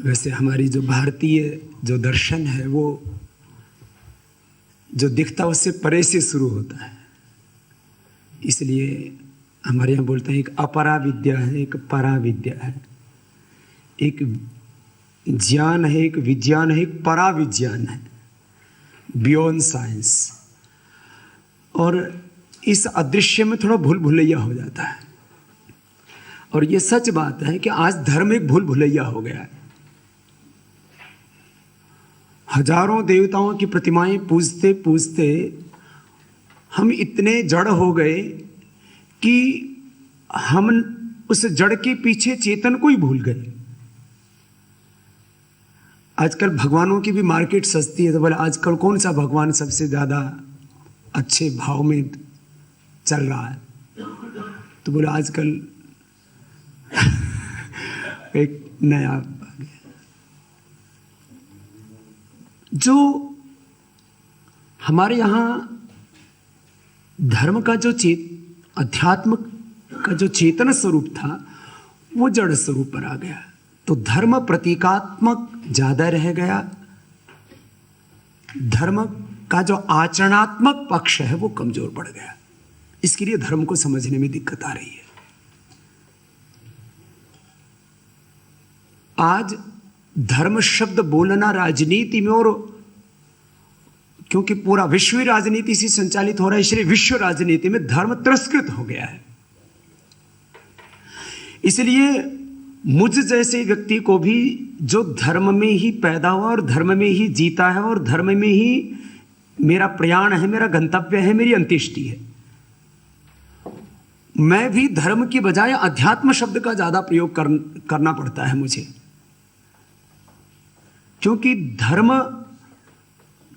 वैसे हमारी जो भारतीय जो दर्शन है वो जो दिखता उससे परे से शुरू होता है, इसलिए हमारे यहाँ बोलते हैं एक अपरा विद्या है, एक परा विद्या है, एक ज्ञान है, एक विज्ञान है, एक परा विज्ञान है, बियॉन्ड साइंस। और इस अदृश्य में थोड़ा भूल भुलैया हो जाता है। और ये सच बात है कि आज धर्म एक भूल भुलैया हो गया है। हजारों देवताओं की प्रतिमाएं पूजते पूजते हम इतने जड़ हो गए कि हम उस जड़ के पीछे चेतन को ही भूल गए। आजकल भगवानों की भी मार्केट सस्ती है, तो बोले आजकल कौन सा भगवान सबसे ज्यादा अच्छे भाव में चल रहा है, तो बोले आजकल एक नया जो हमारे यहाँ धर्म का जो अध्यात्म का जो चेतन स्वरूप था वो जड़ स्वरूप पर आ गया, तो धर्म प्रतीकात्मक ज्यादा रह गया, धर्म का जो आचरणात्मक पक्ष है वो कमजोर पड़ गया। इसके लिए धर्म को समझने में दिक्कत आ रही है। आज धर्म शब्द बोलना राजनीति में, और क्योंकि पूरा विश्व राजनीति से संचालित हो रहा है, इसलिए विश्व राजनीति में धर्म तिरस्कृत हो गया है। इसलिए मुझ जैसे व्यक्ति को भी जो धर्म में ही पैदा हुआ और धर्म में ही जीता है और धर्म में ही मेरा प्रयाण है, मेरा गंतव्य है, मेरी अंत्येष्टि है, मैं भी धर्म की बजाय अध्यात्म शब्द का ज्यादा प्रयोग करना पड़ता है मुझे, क्योंकि धर्म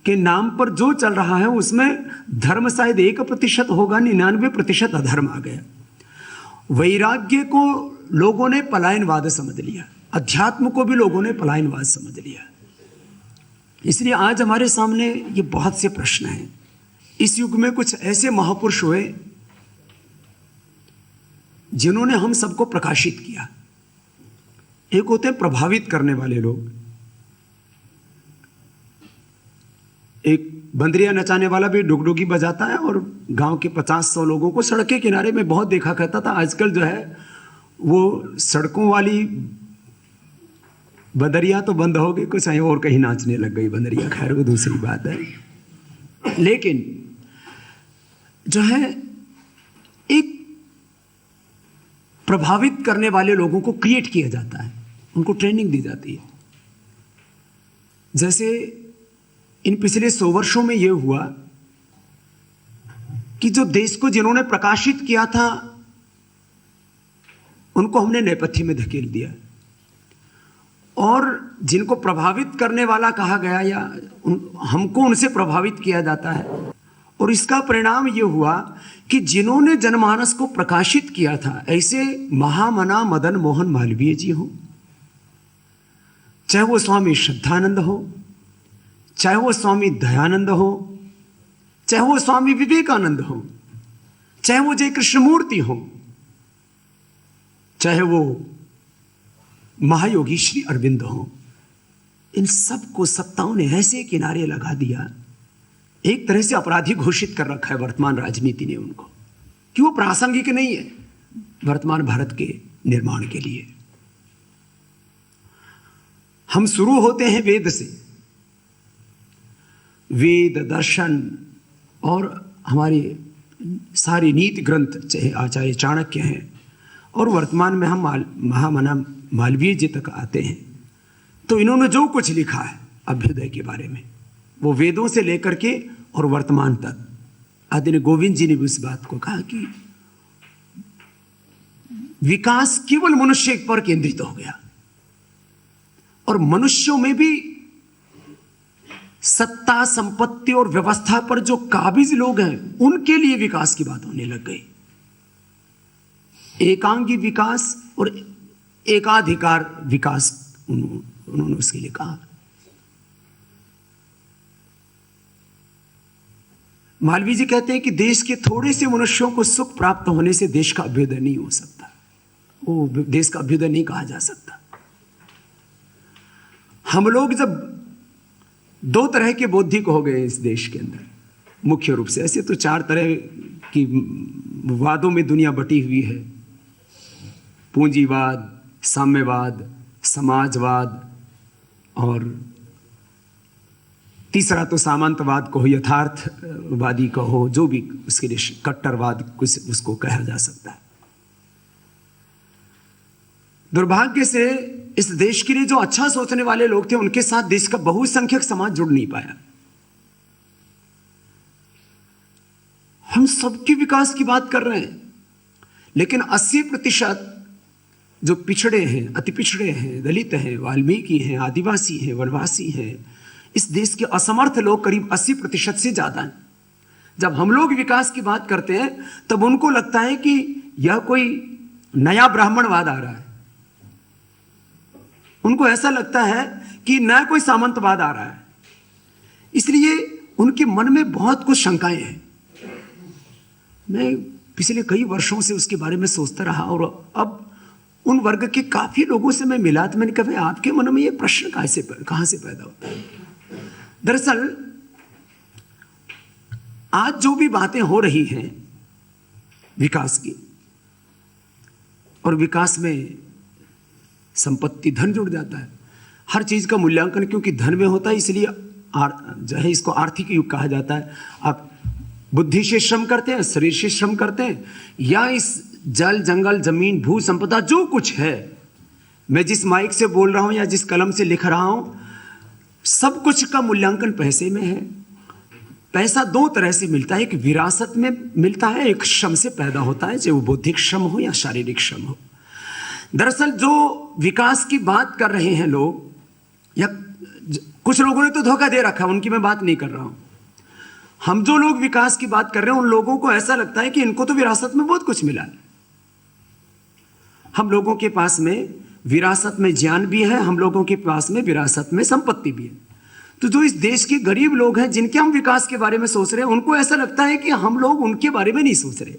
के नाम पर जो चल रहा है उसमें धर्म शायद 1% होगा, 99% अधर्म आ गया। वैराग्य को लोगों ने पलायनवाद समझ लिया, अध्यात्म को भी लोगों ने पलायनवाद समझ लिया। इसलिए आज हमारे सामने ये बहुत से प्रश्न हैं। इस युग में कुछ ऐसे महापुरुष हुए जिन्होंने हम सबको प्रकाशित किया। एक होते हैं प्रभावित करने वाले लोग। एक बंदरिया नचाने वाला भी डुगडुगी बजाता है और गांव के 50-100 लोगों को सड़क के किनारे में बहुत देखा करता था। आजकल जो है वो सड़कों वाली बंदरिया तो बंद हो गई, कुछ और कहीं नाचने लग गई बंदरिया, खैर वो दूसरी बात है। लेकिन जो है एक प्रभावित करने वाले लोगों को क्रिएट किया जाता है, उनको ट्रेनिंग दी जाती है। जैसे इन पिछले 100 वर्षों में यह हुआ कि जो देश को जिन्होंने प्रकाशित किया था उनको हमने नेपथ्य में धकेल दिया, और जिनको प्रभावित करने वाला कहा गया या हमको उनसे प्रभावित किया जाता है। और इसका परिणाम यह हुआ कि जिन्होंने जनमानस को प्रकाशित किया था, ऐसे महामना मदन मोहन मालवीय जी हो, चाहे वो स्वामी श्रद्धानंद हो, चाहे वो स्वामी दयानंद हो, चाहे वो स्वामी विवेकानंद हो, चाहे वो जय कृष्णमूर्ति हो, चाहे वो महायोगी श्री अरविंद हो, इन सबको सत्ताओं ने ऐसे किनारे लगा दिया, एक तरह से अपराधी घोषित कर रखा है वर्तमान राजनीति ने उनको, कि वो प्रासंगिक नहीं है वर्तमान भारत के निर्माण के लिए। हम शुरू होते हैं वेद से, वेद दर्शन और हमारी सारी नीति ग्रंथ, चाहे आचार्य चाणक्य हैं, और वर्तमान में हम महामना मालवीय जी तक आते हैं। तो इन्होंने जो कुछ लिखा है अभ्युदय के बारे में, वो वेदों से लेकर के और वर्तमान तक। आदरणीय गोविंद जी ने भी उस बात को कहा कि विकास केवल मनुष्य पर केंद्रित हो गया, और मनुष्यों में भी सत्ता, संपत्ति और व्यवस्था पर जो काबिज लोग हैं उनके लिए विकास की बात होने लग गई। एकांगी विकास और एकाधिकार विकास उन्होंने उसके लिए कहा। मालवीय जी कहते हैं कि देश के थोड़े से मनुष्यों को सुख प्राप्त होने से देश का अभ्युदय नहीं हो सकता, वो देश का अभ्युदय नहीं कहा जा सकता। हम लोग जब दो तरह के बौद्धिक हो गए इस देश के अंदर, मुख्य रूप से, ऐसे तो चार तरह की वादों में दुनिया बटी हुई है, पूंजीवाद, साम्यवाद, समाजवाद, और तीसरा तो सामंतवाद कहो, यथार्थवादी कहो, जो भी उसके लिए कट्टरवाद कुछ उसको कहा जा सकता है। दुर्भाग्य से इस देश के लिए जो अच्छा सोचने वाले लोग थे, उनके साथ देश का बहुसंख्यक समाज जुड़ नहीं पाया। हम सबके विकास की बात कर रहे हैं, लेकिन 80% जो पिछड़े हैं, अति पिछड़े हैं, दलित हैं, वाल्मीकि हैं, आदिवासी हैं, वनवासी हैं, इस देश के असमर्थ लोग करीब 80% से ज्यादा हैं। जब हम लोग विकास की बात करते हैं तब उनको लगता है कि यह कोई नया ब्राह्मणवाद आ रहा है, उनको ऐसा लगता है कि नया कोई सामंतवाद आ रहा है, इसलिए उनके मन में बहुत कुछ शंकाएं हैं। मैं पिछले कई वर्षों से उसके बारे में सोचता रहा, और अब उन वर्ग के काफी लोगों से मैं मिला, तो मैंने कहा आपके मन में ये प्रश्न कहां से पैदा होता है। दरअसल आज जो भी बातें हो रही हैं विकास की, और विकास में संपत्ति, धन जुड़ जाता है, हर चीज का मूल्यांकन क्योंकि धन में होता है, इसलिए जो है इसको आर्थिक युग कहा जाता है। आप बुद्धि से श्रम करते हैं, शरीर से श्रम करते हैं, या इस जल, जंगल, जमीन, भू संपदा जो कुछ है, मैं जिस माइक से बोल रहा हूं या जिस कलम से लिख रहा हूं, सब कुछ का मूल्यांकन पैसे में है। पैसा दो तरह से मिलता है, एक विरासत में मिलता है, एक श्रम से पैदा होता है, चाहे वो बौद्धिक श्रम हो या शारीरिक श्रम हो। दरअसल जो विकास की बात कर रहे हैं लोग, या कुछ लोगों ने तो धोखा दे रखा है, उनकी मैं बात नहीं कर रहा हूं। हम जो लोग विकास की बात कर रहे हैं, उन लोगों को ऐसा लगता है कि इनको तो विरासत में बहुत कुछ मिला है। हम लोगों के पास में विरासत में ज्ञान भी है, हम लोगों के पास में विरासत में संपत्ति भी है। तो जो इस देश के गरीब लोग हैं, जिनके हम विकास के बारे में सोच रहे हैं, उनको ऐसा लगता है कि हम लोग उनके बारे में नहीं सोच रहे,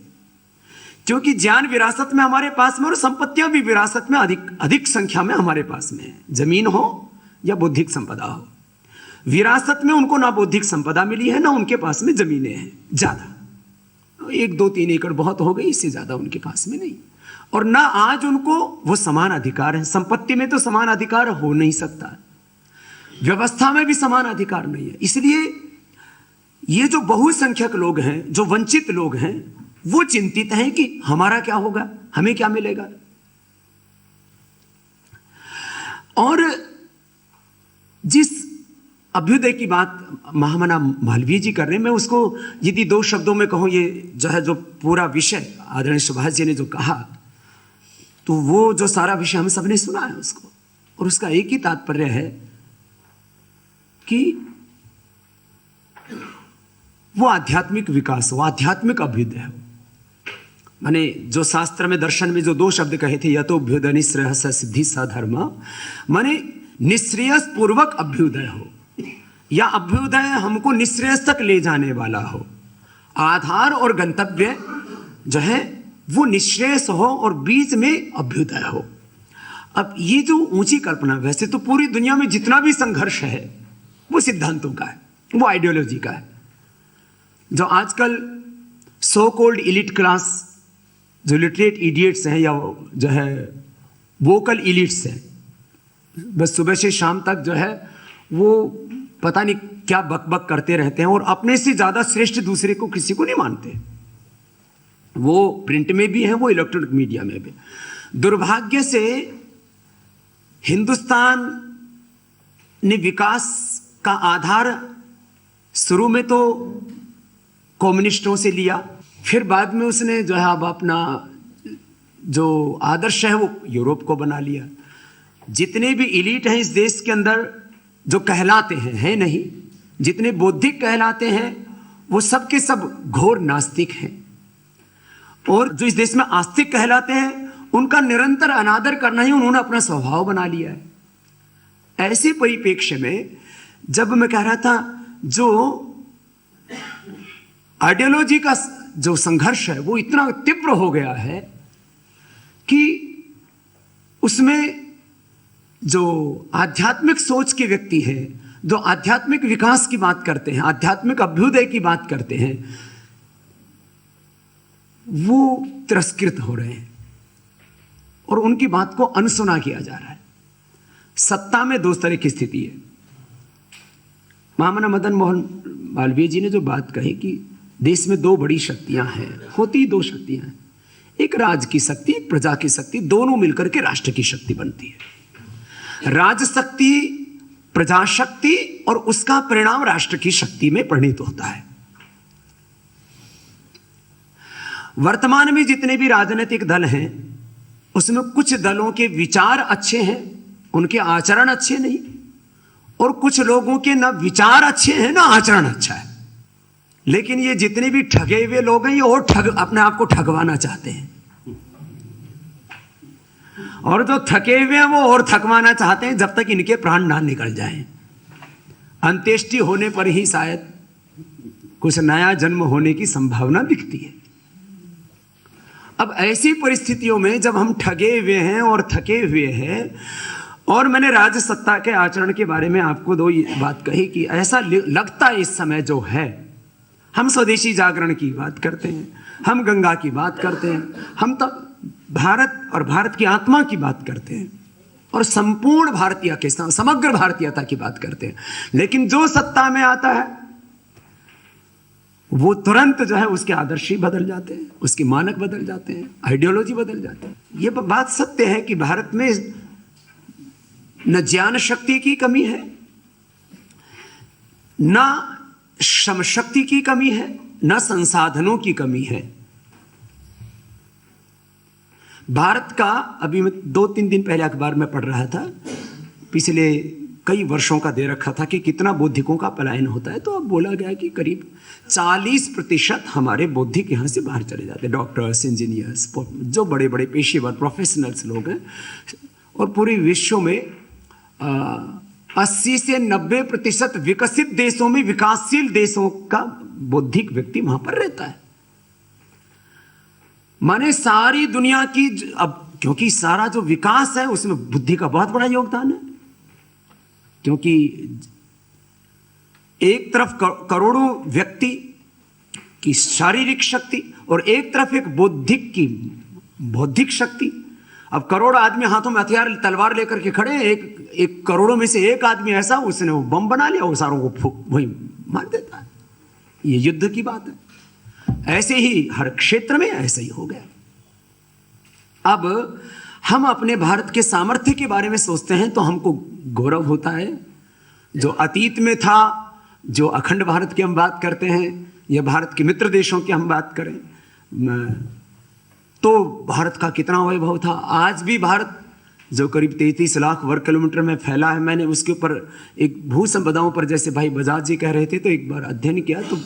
क्योंकि ज्ञान विरासत में हमारे पास में, और संपत्तियां भी विरासत में अधिक संख्या में हमारे पास में है, जमीन हो या बौद्धिक संपदा हो। विरासत में उनको ना बौद्धिक संपदा मिली है, ना उनके पास में जमीनें हैं ज्यादा, 1, 2, 3 एकड़ बहुत हो गई, इससे ज्यादा उनके पास में नहीं, और ना आज उनको वो समान अधिकार है। संपत्ति में तो समान अधिकार हो नहीं सकता, व्यवस्था में भी समान अधिकार नहीं है। इसलिए ये जो बहुसंख्यक लोग हैं, जो वंचित लोग हैं, वो चिंतित हैं कि हमारा क्या होगा, हमें क्या मिलेगा। और जिस अभ्युदय की बात महामना मालवीय जी कर रहे हैं, मैं उसको यदि 2 शब्दों में कहूं, ये जो है जो पूरा विषय आदरणीय सुभाष जी ने जो कहा, तो वो जो सारा विषय हम सबने सुना है उसको, और उसका एक ही तात्पर्य है कि वो आध्यात्मिक विकास हो, आध्यात्मिक अभ्युदय हो। माने जो शास्त्र में, दर्शन में जो 2 शब्द कहे थे, यतो अभ्युदय निःश्रेयस सिद्धि सधर्म, माने निःश्रेयस पूर्वक अभ्युदय हो, या अभ्युदय हमको निःश्रेयस तक ले जाने वाला हो। आधार और गंतव्य जो है वो निःश्रेयस हो और बीच में अभ्युदय हो। अब ये जो ऊंची कल्पना, वैसे तो पूरी दुनिया में जितना भी संघर्ष है वो सिद्धांतों का है, वो आइडियोलॉजी का है। जो आजकल सो कॉल्ड इलिट क्लास, जो लिटरेट इडियट्स हैं, या जो है वोकल इलिट्स हैं, बस सुबह से शाम तक जो है वो पता नहीं क्या बकबक करते रहते हैं, और अपने से ज्यादा श्रेष्ठ दूसरे को, किसी को नहीं मानते। वो प्रिंट में भी है, वो इलेक्ट्रॉनिक मीडिया में भी। दुर्भाग्य से हिंदुस्तान ने विकास का आधार शुरू में तो कम्युनिस्टों से लिया, फिर बाद में उसने जो है अब अपना जो आदर्श है वो यूरोप को बना लिया। जितने भी इलीट हैं इस देश के अंदर, जो कहलाते हैं नहीं, जितने बौद्धिक कहलाते हैं, वो सब के सब घोर नास्तिक हैं, और जो इस देश में आस्तिक कहलाते हैं, उनका निरंतर अनादर करना ही उन्होंने अपना स्वभाव बना लिया है। ऐसे परिप्रेक्ष्य में जब मैं कह रहा था, जो आइडियोलॉजी का जो संघर्ष है वो इतना तीव्र हो गया है कि उसमें जो आध्यात्मिक सोच के व्यक्ति हैं, जो आध्यात्मिक विकास की बात करते हैं, आध्यात्मिक अभ्युदय की बात करते हैं, वो तिरस्कृत हो रहे हैं और उनकी बात को अनसुना किया जा रहा है। सत्ता में दो तरह की स्थिति है। महामना मदन मोहन मालवीय जी ने जो बात कही कि देश में दो बड़ी शक्तियां हैं, होती दो शक्तियां हैं, एक राज की शक्ति, एक प्रजा की शक्ति, दोनों मिलकर के राष्ट्र की शक्ति बनती है। राज शक्ति, प्रजा शक्ति और उसका परिणाम राष्ट्र की शक्ति में परिणित होता है। वर्तमान में जितने भी राजनीतिक दल हैं उसमें कुछ दलों के विचार अच्छे हैं, उनके आचरण अच्छे नहीं, और कुछ लोगों के ना विचार अच्छे हैं ना आचरण अच्छा है। लेकिन ये जितने भी ठगे हुए लोग हैं ये और अपने आप को ठगवाना चाहते हैं, और जो थके हुए हैं वो और थकवाना चाहते हैं जब तक इनके प्राण ना निकल जाएं। अंत्येष्टि होने पर ही शायद कुछ नया जन्म होने की संभावना दिखती है। अब ऐसी परिस्थितियों में जब हम ठगे हुए हैं और थके हुए हैं, और मैंने राज्य सत्ता के आचरण के बारे में आपको दो बात कही कि ऐसा लगता है इस समय जो है, हम स्वदेशी जागरण की बात करते हैं, हम गंगा की बात करते हैं, हम तो भारत और भारत की आत्मा की बात करते हैं और संपूर्ण भारतीय के समग्र भारतीयता की बात करते हैं, लेकिन जो सत्ता में आता है वो तुरंत जो है उसके आदर्श ही बदल जाते हैं, उसके मानक बदल जाते हैं, आइडियोलॉजी बदल जाती है। ये बात सत्य है कि भारत में न ज्ञान शक्ति की कमी है, न श्रम शक्ति की कमी है, न संसाधनों की कमी है। भारत का, अभी मैं 2-3 दिन पहले अखबार में पढ़ रहा था, पिछले कई वर्षों का दे रखा था कि कितना बौद्धिकों का पलायन होता है, तो अब बोला गया कि करीब 40% हमारे बौद्धिक यहां से बाहर चले जाते हैं। डॉक्टर्स, इंजीनियर्स, जो बड़े बड़े पेशेवर प्रोफेशनल्स लोग हैं, और पूरे विश्व में 80 से 90% विकसित देशों में, विकासशील देशों का बौद्धिक व्यक्ति वहां पर रहता है। माने सारी दुनिया की, अब क्योंकि सारा जो विकास है उसमें बुद्धि का बहुत बड़ा योगदान है, क्योंकि एक तरफ करोड़ों व्यक्ति की शारीरिक शक्ति और एक तरफ एक बौद्धिक शक्ति। अब करोड़ आदमी हाथों में हथियार तलवार लेकर के खड़े हैं, एक करोड़ों में से एक आदमी ऐसा, उसने वो बम बना लिया, वो सारों को वही मार देता है। ये युद्ध की बात है। ऐसे ही हर क्षेत्र में ऐसा ही हो गया। अब हम अपने भारत के सामर्थ्य के बारे में सोचते हैं तो हमको गौरव होता है। जो अतीत में था, जो अखंड भारत की हम बात करते हैं या भारत के मित्र देशों की हम बात करें, तो भारत का कितना वैभव था। आज भी भारत जो करीब 33 लाख वर्ग किलोमीटर में फैला है, मैंने उसके ऊपर एक भू संपदाओं पर, जैसे भाई बजाज जी कह रहे थे, तो एक बार अध्ययन किया, तो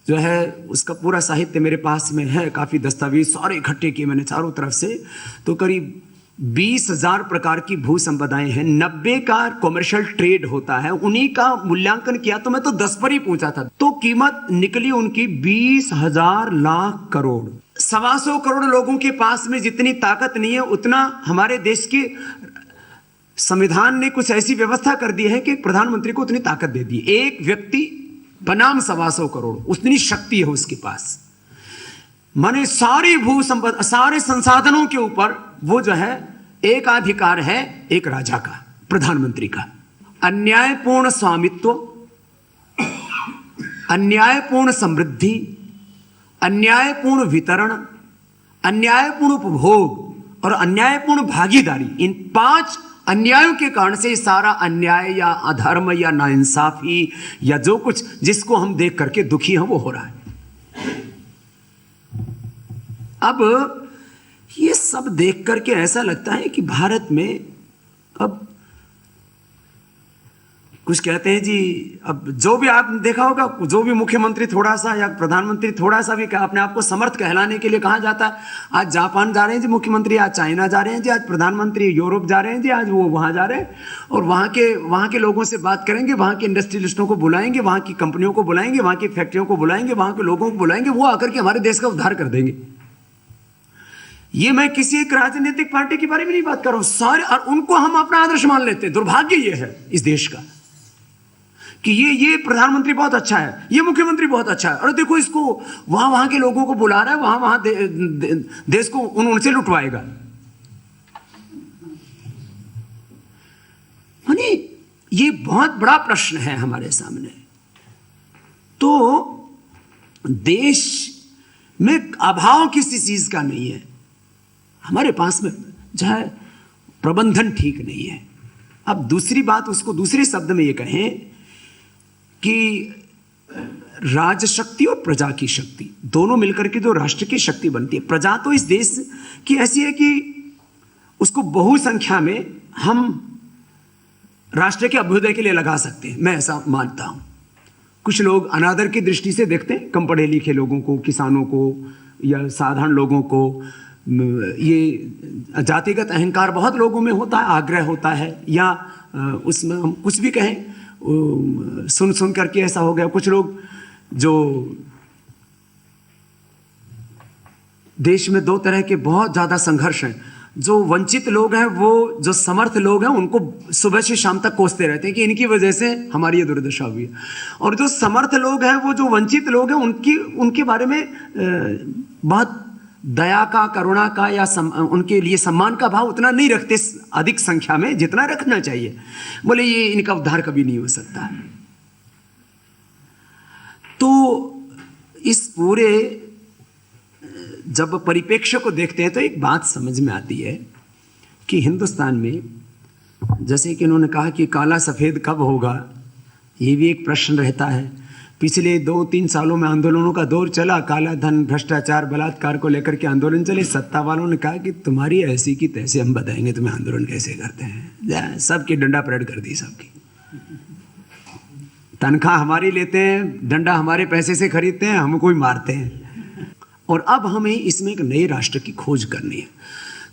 जो है उसका पूरा साहित्य मेरे पास में है, काफ़ी दस्तावेज सारे इकट्ठे किए मैंने चारों तरफ से, तो करीब 20,000 प्रकार की भू संपदाएं हैं। 90 का कॉमर्शियल ट्रेड होता है, उन्हीं का मूल्यांकन किया तो मैं तो 10 पर ही पूछा था, तो कीमत निकली उनकी 20,000 लाख करोड़। 125 करोड़ लोगों के पास में जितनी ताकत नहीं है, उतना हमारे देश के संविधान ने कुछ ऐसी व्यवस्था कर दी है कि प्रधानमंत्री को उतनी ताकत दे दी। एक व्यक्ति बनाम 125 करोड़, उतनी शक्ति है उसके पास। माने सारी भू संपदा, सारे संसाधनों के ऊपर वो जो है एकाधिकार है एक राजा का, प्रधानमंत्री का। अन्यायपूर्ण स्वामित्व, अन्यायपूर्ण समृद्धि, अन्यायपूर्ण वितरण, अन्यायपूर्ण उपभोग और अन्यायपूर्ण भागीदारी, इन 5 अन्यायों के कारण से सारा अन्याय या अधर्म या नाइंसाफी या जो कुछ जिसको हम देख करके दुखी हैं वो हो रहा है। अब ये सब देख करके ऐसा लगता है कि भारत में अब कुछ कहते हैं जी, अब जो भी आप देखा होगा, जो भी मुख्यमंत्री थोड़ा सा या प्रधानमंत्री थोड़ा सा भी अपने आप को समर्थ कहलाने के लिए कहा जाता है, आज जापान जा रहे हैं जी मुख्यमंत्री, आज चाइना जा रहे हैं जी, आज प्रधानमंत्री यूरोप जा रहे हैं जी, आज वो वहाँ जा रहे हैं और वहाँ के लोगों से बात करेंगे, वहाँ के इंडस्ट्रियलिस्टों को बुलाएंगे, वहाँ की कंपनियों को बुलाएंगे, वहाँ की फैक्ट्रियों को बुलाएंगे, वहाँ के लोगों को बुलाएंगे, वो आकर के हमारे देश का उद्धार कर देंगे। ये मैं किसी एक राजनीतिक पार्टी के बारे में नहीं बात कर रहा हूं, सारे, और उनको हम अपना आदर्श मान लेते हैं। दुर्भाग्य ये है इस देश का कि ये प्रधानमंत्री बहुत अच्छा है, ये मुख्यमंत्री बहुत अच्छा है, और देखो इसको वहां के लोगों को बुला रहा है, वहां देश को उनसे लुटवाएगा। माने ये बहुत बड़ा प्रश्न है हमारे सामने। तो देश में अभाव किसी चीज का नहीं है, हमारे पास में जो है प्रबंधन ठीक नहीं है। अब दूसरी बात, उसको दूसरे शब्द में ये कहें कि राजशक्ति और प्रजा की शक्ति दोनों मिलकर के जो राष्ट्र की शक्ति बनती है। प्रजा तो इस देश की ऐसी है कि उसको बहुसंख्या में हम राष्ट्र के अभ्युदय के लिए लगा सकते हैं, मैं ऐसा मानता हूं। कुछ लोग अनादर की दृष्टि से देखते हैं कम पढ़े लिखे लोगों को, किसानों को या साधारण लोगों को। ये जातिगत अहंकार बहुत लोगों में होता है, आग्रह होता है, या उसमें हम कुछ भी कहें सुन करके ऐसा हो गया। कुछ लोग जो देश में दो तरह के बहुत ज्यादा संघर्ष हैं, जो वंचित लोग हैं, वो जो समर्थ लोग हैं, उनको सुबह से शाम तक कोसते रहते हैं कि इनकी वजह से हमारी ये दुर्दशा हुई है। और जो समर्थ लोग हैं, वो जो वंचित लोग हैं, उनके बारे में बहुत दया का, करुणा का या उनके लिए सम्मान का भाव उतना नहीं रखते अधिक संख्या में जितना रखना चाहिए। बोले ये इनका उद्धार कभी नहीं हो सकता। तो इस पूरे जब परिप्रेक्ष्य को देखते हैं तो एक बात समझ में आती है कि हिंदुस्तान में, जैसे कि इन्होंने कहा कि काला सफेद कब होगा, ये भी एक प्रश्न रहता है। पिछले 2-3 सालों में आंदोलनों का दौर चला, काला धन, भ्रष्टाचार, बलात्कार को लेकर के आंदोलन चले। सत्ता वालों ने कहा कि तुम्हारी ऐसी की तैसे हम बताएंगे तुम्हें आंदोलन कैसे करते हैं। सबकी डंडा परेड कर दी, सबकी तनख्वाह हमारी लेते हैं, डंडा हमारे पैसे से खरीदते हैं, हमको ही मारते हैं। और अब हमें इसमें एक नए राष्ट्र की खोज करनी है।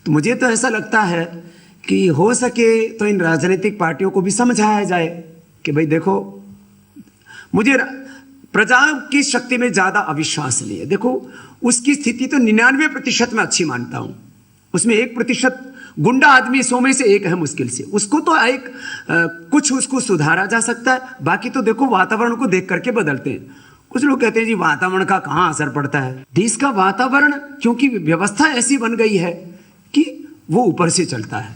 तो मुझे तो ऐसा लगता है कि हो सके तो इन राजनीतिक पार्टियों को भी समझाया जाए कि भाई देखो, मुझे प्रजा की शक्ति में ज्यादा अविश्वास नहीं है। देखो, उसकी स्थिति तो 99% में अच्छी मानता हूं, उसमें 1% गुंडा आदमी 100 में से एक है मुश्किल से, उसको तो कुछ उसको सुधारा जा सकता है। बाकी तो देखो वातावरण को देख करके बदलते हैं। कुछ लोग कहते हैं जी वातावरण का कहां असर पड़ता है। देश का वातावरण, क्योंकि व्यवस्था ऐसी बन गई है कि वो ऊपर से चलता है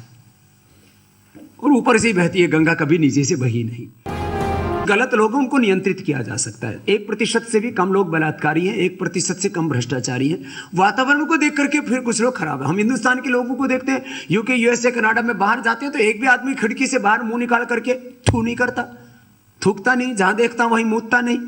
और ऊपर से ही बहती है गंगा, कभी नीचे से बही नहीं। गलत लोगों को नियंत्रित किया जा सकता है। 1% से भी कम लोग बलात्कारी हैं, 1% से कम भ्रष्टाचारी हैं। वातावरण को देख करके फिर कुछ लोग खराब है। हम हिंदुस्तान के लोगों को देखते हैं, यूके, यूएसए, कनाडा में बाहर जाते हैं तो एक भी आदमी खिड़की से बाहर मुंह निकाल करके थू नहीं करता, थूकता नहीं, जहां देखता वहीं मूतता नहीं।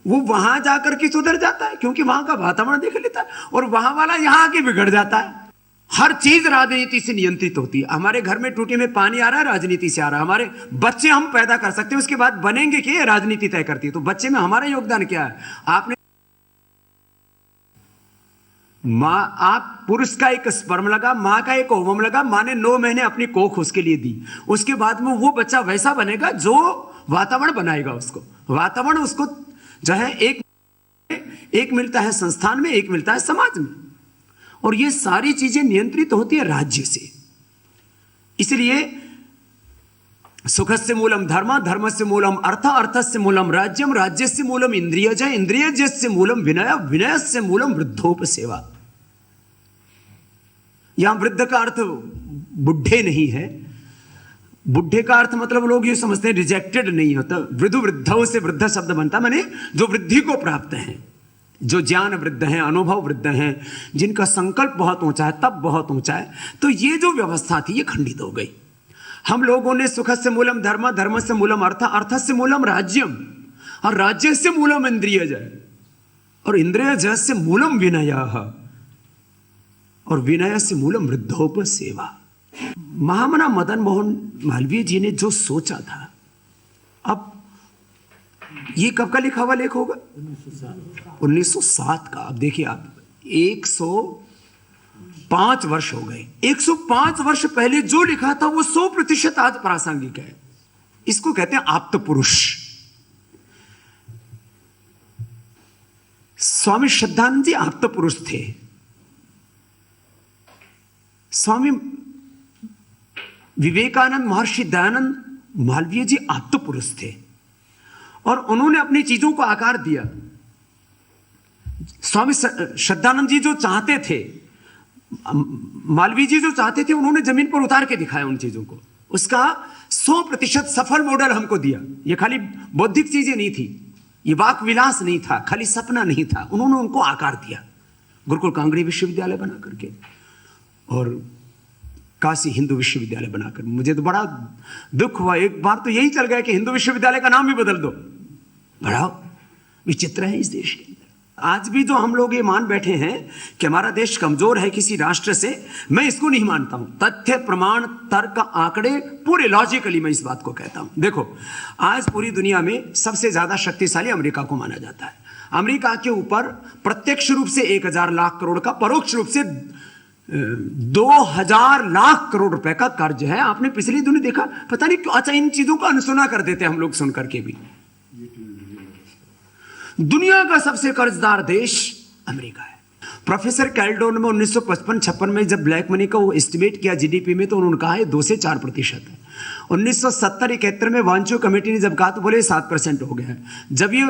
वो वहां जाकर के सुधर जाता है क्योंकि वहां का वातावरण देख लेता है, और वहां वाला यहां आके बिगड़ जाता है। हर चीज राजनीति से नियंत्रित होती है। हमारे घर में टूटी में पानी आ रहा है, राजनीति से आ रहा है। हमारे बच्चे हम पैदा कर सकते हैं, उसके बाद बनेंगे क्या, राजनीति तय करती है। तो बच्चे में हमारा योगदान क्या है? आपने आप पुरुष का एक स्पर्म लगा, मां का एक ओवम लगा, मां ने 9 महीने अपनी कोख उसके लिए दी। उसके बाद में वो बच्चा वैसा बनेगा जो वातावरण बनाएगा उसको। वातावरण उसको जो है एक मिलता है संस्थान में, एक मिलता है समाज में, और ये सारी चीजें नियंत्रित होती है राज्य से। इसलिए सुखस्य मूलम धर्म, धर्मस्य मूलम अर्थ, अर्थस्य मूलम राज्यम, राज्यस्य मूलम इंद्रियज, इंद्रियजस्य मूलम विनय, विनयस्य मूलम वृद्धोपसेवा। यहां वृद्ध का अर्थ बुढ़े नहीं है। बुढ़े का अर्थ मतलब लोग ये समझते हैं रिजेक्टेड नहीं होता। वृद्धु, वृद्धों से वृद्ध शब्द बनता, माने जो वृद्धि को प्राप्त हैं, जो ज्ञान वृद्ध हैं, अनुभव वृद्ध हैं, जिनका संकल्प बहुत ऊंचा है, तब बहुत ऊंचा है। तो ये जो व्यवस्था थी ये खंडित हो गई। हम लोगों ने सुखस्य मूलम धर्म, धर्मस्य मूलम अर्थ, अर्थस्य मूलम राज्यम, और राज्यस्य मूलम इंद्रियज, और इंद्रियजस्य मूलम विनय, और विनयस्य मूलम वृद्धोपसेवा। महामना मदन मोहन मालवीय जी ने जो सोचा था, अब ये कब का लिखा हुआ लेख होगा? 1907 का। अब देखिए आप, 105 वर्ष हो गए। 105 वर्ष पहले जो लिखा था वो 100% आज प्रासंगिक है। इसको कहते हैं आप्त पुरुष। स्वामी श्रद्धानंद जी आप्त पुरुष थे। स्वामी विवेकानंद, महर्षि दयानंद मालवीय जी आप्त पुरुष थे और उन्होंने अपनी चीजों को आकार दिया। स्वामी श्रद्धानंद जी जो चाहते थे, मालवीय जी जो चाहते थे, उन्होंने जमीन पर उतार के दिखाया उन चीजों को। उसका 100% सफल मॉडल हमको दिया। ये खाली बौद्धिक चीजें नहीं थी, ये वाक विलास नहीं था, खाली सपना नहीं था, उन्होंने उनको आकार दिया गुरुकुल कांगड़ी विश्वविद्यालय बना करके और काशी हिंदू विश्वविद्यालय बनाकर। मुझे तो बड़ा दुख हुआ, एक बार तो यही चल गया कि हिंदू विश्वविद्यालय का नाम भी बदल दो। बड़ा विचित्र है इस देश के अंदर। आज भी जो हम लोग ये मान बैठे हैं कि हमारा देश कमजोर है किसी राष्ट्र से, मैं इसको नहीं मानता हूं। तथ्य, प्रमाण, तर्क, आंकड़े पूरे लॉजिकली मैं इस बात को कहता हूं। देखो, आज पूरी दुनिया में सबसे ज्यादा शक्तिशाली अमेरिका को माना जाता है। अमेरिका के ऊपर प्रत्यक्ष रूप से 1000 लाख करोड़ का, परोक्ष रूप से 2000 लाख करोड़ रुपए का कर्ज है। आपने पिछले दिनों देखा, पता नहीं क्यों, अच्छा इन चीजों को अनसुना कर देते हैं हम लोग सुन करके भी। दुनिया का सबसे कर्जदार देश अमेरिका है। प्रोफेसर कैल्डोन में 1955-56 में जब ब्लैक मनी का वो एस्टिमेट किया जीडीपी में, तो उन्होंने कहा है 2 से 4% है। 1970-71 में वांचो कमेटी ने जब कहा तो बोले 7% हो गया है। जब ये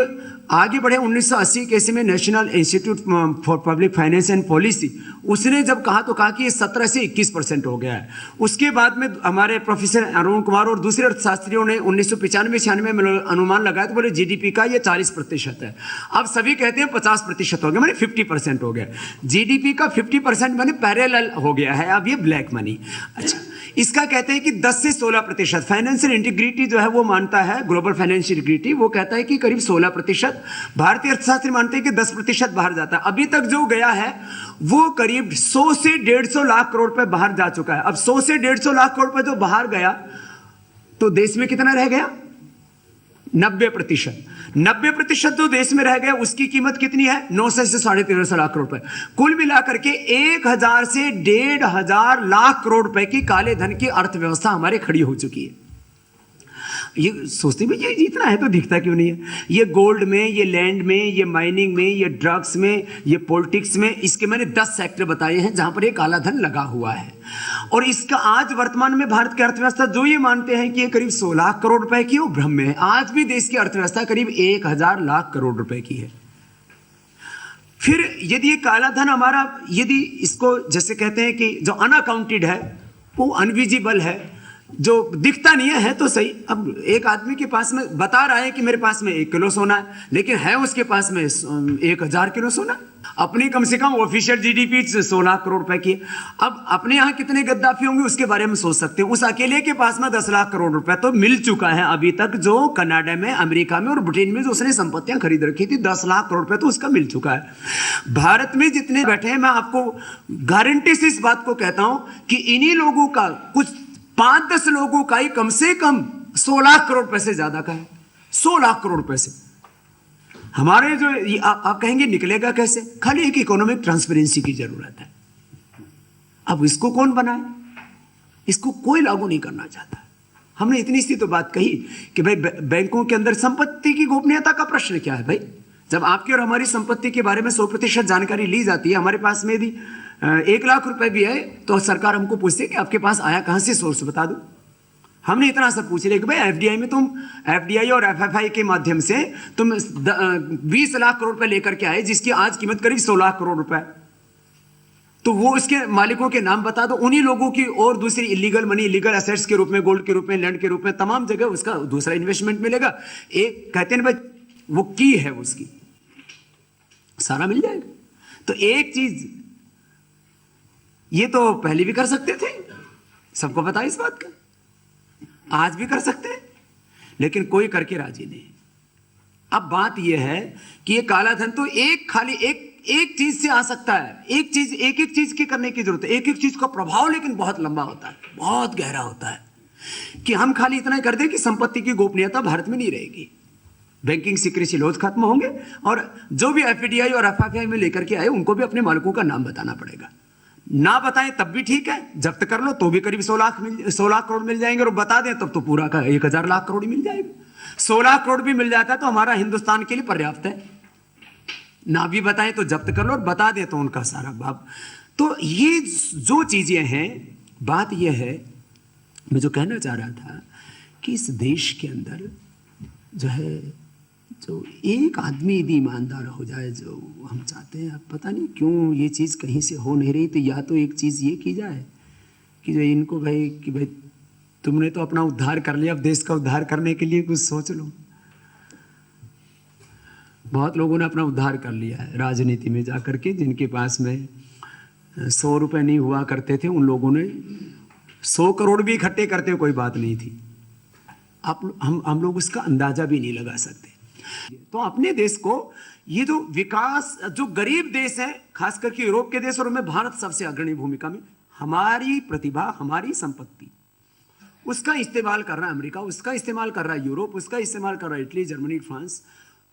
आगे बढ़े 1980 के में national institute for public finance and policy, उसने जब कहा तो कहा कि ये 17 से 21% हो गया है। उसके बाद में हमारे प्रोफेसर अरुण कुमार और दूसरे अर्थशास्त्रियों ने 1995-96 में अनुमान लगाया तो बोले जीडीपी का ये 40% है। अब सभी कहते हैं 50% हो गया, माने 50% हो गया। जीडीपी का 50% माने पैरेलल हो गया है अब ये ब्लैक मनी। अच्छा, इसका कहते हैं कि 10 से 16%। फाइनेंशियल इंटीग्रिटी जो है वो मानता है, ग्लोबल फाइनेंशियल इंटीग्रिटी, वो कहता है कि करीब 16%। भारतीय अर्थशास्त्री मानते हैं कि 10% बाहर जाता है। अभी तक जो गया है वो करीब 100 से 150 लाख करोड़ रुपए बाहर जा चुका है। अब 100 से 150 लाख करोड़ रुपए जो बाहर गया तो देश में कितना रह गया? 90%। 90% जो देश में रह गया उसकी कीमत कितनी है? 900 से 1350 लाख करोड़ रुपए। कुल मिलाकर के 1000 से 1500 लाख करोड़ रुपए की काले धन की अर्थव्यवस्था हमारे खड़ी हो चुकी है। ये सोचते भी ये इतना है तो दिखता क्यों नहीं है? ये गोल्ड में, ये लैंड में, ये माइनिंग में, ये ड्रग्स में, ये पॉलिटिक्स में, इसके मैंने 10 सेक्टर बताए हैं जहां पर ये काला धन लगा हुआ है। और इसका आज वर्तमान में भारत की अर्थव्यवस्था जो ये मानते हैं कि ये करीब 100 लाख करोड़ रुपए की, वो भ्रम में है। आज भी देश की अर्थव्यवस्था करीब 1000 लाख करोड़ रुपए की है। फिर यदि ये काला धन हमारा, यदि इसको जैसे कहते हैं कि जो अनअकाउंटेड है, वो अनविजिबल है, जो दिखता नहीं है तो सही। अब एक आदमी के पास में बता रहा है कि मेरे पास में 1 किलो सोना है, लेकिन है उसके पास में 1000 किलो सोना। अपनी कम से कम ऑफिशियल जीडीपी 100 लाख करोड़ रुपए की। अब अपने यहाँ कितने गद्दाफी होंगे उसके बारे में सोच सकते हैं। उस अकेले के पास में 10 लाख करोड़ रुपए तो मिल चुका है अभी तक, जो कनाडा में, अमेरिका में और ब्रिटेन में जो उसने संपत्तियां खरीद रखी थी, 10 लाख करोड़ रुपए तो उसका मिल चुका है। भारत में जितने बैठे हैं, मैं आपको गारंटी से इस बात को कहता हूं कि इन्हीं लोगों का, कुछ 5-10 लोगों का ही कम से कम 100 लाख करोड़ रुपए से ज्यादा का है। 100 लाख करोड़ रुपए से हमारे जो आप कहेंगे निकलेगा कैसे? खाली एक इकोनॉमिक ट्रांसपेरेंसी की जरूरत है। अब इसको कौन बनाए? इसको कोई लागू नहीं करना चाहता। हमने इतनी सी तो बात कही कि भाई बैंकों के अंदर संपत्ति की गोपनीयता का प्रश्न क्या है? भाई जब आपकी और हमारी संपत्ति के बारे में 100% जानकारी ली जाती है, हमारे पास में यदि 1 लाख रुपए भी है तो सरकार हमको पूछती है कि आपके पास आया कहां से, सोर्स बता दो। हमने इतना सब पूछ लिया कि भाई एफडीआई में तुम, एफडीआई और एफएफआई के माध्यम से तुम 20 लाख करोड़ रुपए लेकर के आए, जिसकी आज कीमत करीब 100 लाख करोड़ रुपए, तो वो इसके मालिकों के नाम बता दो। उन्हीं लोगों की और दूसरी इलीगल मनी, इलीगल एसेट्स के रूप में, गोल्ड के रूप में, लैंड के रूप में, तमाम जगह उसका दूसरा इन्वेस्टमेंट मिलेगा। एक कहते हैं भाई वो की है उसकी, सारा मिल जाएगा। तो एक चीज ये तो पहले भी कर सकते थे, सबको पता है इस बात का, आज भी कर सकते हैं, लेकिन कोई करके राजी नहीं। अब बात यह है कि ये काला धन तो खाली एक चीज से आ सकता है। एक एक चीज की करने की जरूरत है। एक चीज का प्रभाव लेकिन बहुत लंबा होता है, बहुत गहरा होता है। कि हम खाली इतना ही कर दें कि संपत्ति की गोपनीयता भारत में नहीं रहेगी, बैंकिंग सीक्रेसी लॉज खत्म होंगे, और जो भी एफडीआई और एफआईआई में लेकर के आए उनको भी अपने मालिकों का नाम बताना पड़ेगा। ना बताएं तब भी ठीक है, जब्त कर लो तो भी करीब 100 लाख करोड़ मिल जाएंगे, और बता दें तब तो पूरा का 1000 लाख करोड़ ही मिल जाएगा। 100 लाख करोड़ भी मिल जाता है तो हमारा हिंदुस्तान के लिए पर्याप्त है। ना भी बताएं तो जब्त कर लो, और बता दें तो उनका सारा भाव। तो ये जो चीजें हैं, बात यह है, मैं जो कहना चाह रहा था कि इस देश के अंदर जो है, जो एक आदमी यदि ईमानदार हो जाए, जो हम चाहते हैं, पता नहीं क्यों ये चीज़ कहीं से हो नहीं रही। तो या तो एक चीज़ ये की जाए कि जो इनको भाई कि भाई तुमने तो अपना उद्धार कर लिया, अब देश का उद्धार करने के लिए कुछ सोच लो। बहुत लोगों ने अपना उद्धार कर लिया है राजनीति में जाकर के, जिनके पास में 100 रुपये नहीं हुआ करते थे, उन लोगों ने 100 करोड़ भी इकट्ठे करते कोई बात नहीं थी। हम लोग उसका अंदाजा भी नहीं लगा सकते। तो अपने देश को ये जो विकास, जो गरीब देश है, खास करके यूरोप के देश और उनमें भारत सबसे अग्रणी भूमिका में, हमारी प्रतिभा, हमारी संपत्ति, उसका इस्तेमाल कर रहा है अमेरिका, उसका इस्तेमाल कर रहा है यूरोप, उसका इस्तेमाल कर रहा है इटली, जर्मनी, फ्रांस,